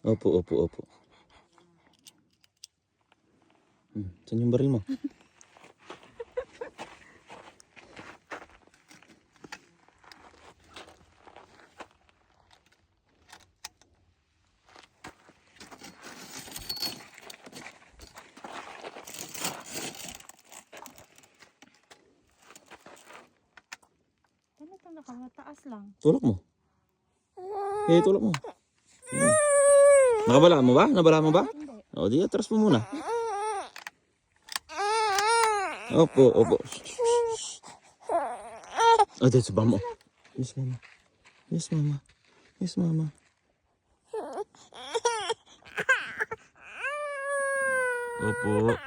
Opo, opo, opo. Saan yung baril mo? Ano ito nakamataas lang? Tulak mo. Tulak mo. Ayan. Nakabala mo ba? Nabala mo ba? Hindi. O, di atras mo muna. Opo, opo. Dito sa bamo. Yes, mama. Yes, mama. Yes, mama. Opo.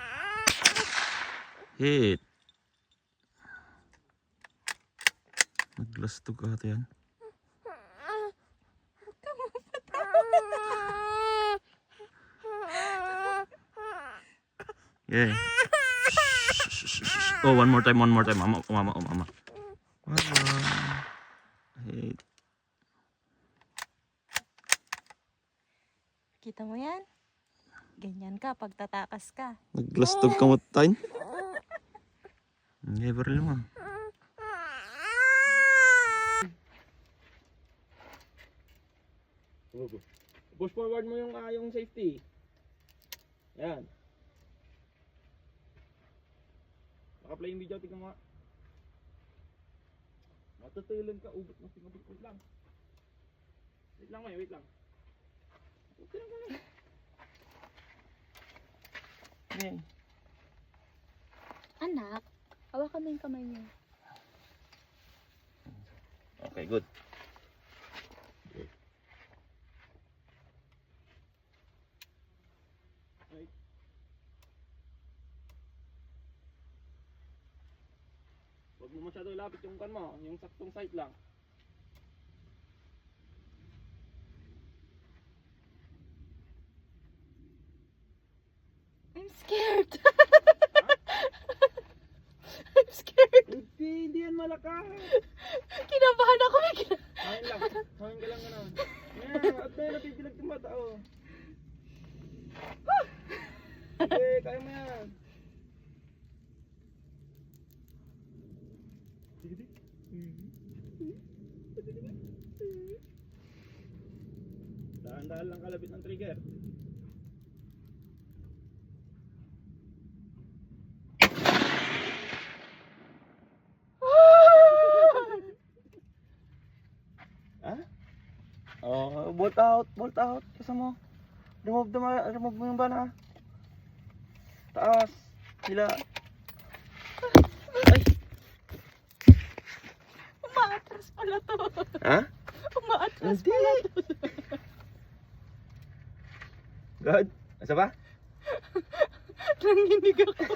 Hit. Naglastog ka ito yan. Yeah. Oh, one more time, Mama. Mama. Hit. Kita mo yan? Ganyan ka pag tatakas ka. Naglastog ka mo tayo. Okay, baril mo. Push forward mo yung safety. Yan. Naka-play yung video, tignan mo nga. Matutulog ka, ubot mo, wait lang. Wait lang, wait lang. Okay lang. Okay. Anak, hawakan mo yung kamay niya. Okay, good. Right. Huwag mo masyado ilapit yung kan mo, yung saktong sight lang. I'm scared. I'm scared. Hindi yan malakas. Kinabahan ako. Hangin ka lang gano'n. Yan, at tayo napipilag yung mata, oh. Sige, kaya mo yan. Dahan-dahan lang kalabit ng trigger. Ha? Oh, bolt out. Kasama mo. Remove mo yung bana. Taas. Sila. Ay. Umaatras pala to. Ha? Umaatras Hindi. pala to. Good. Asa ba? Nanginig ako.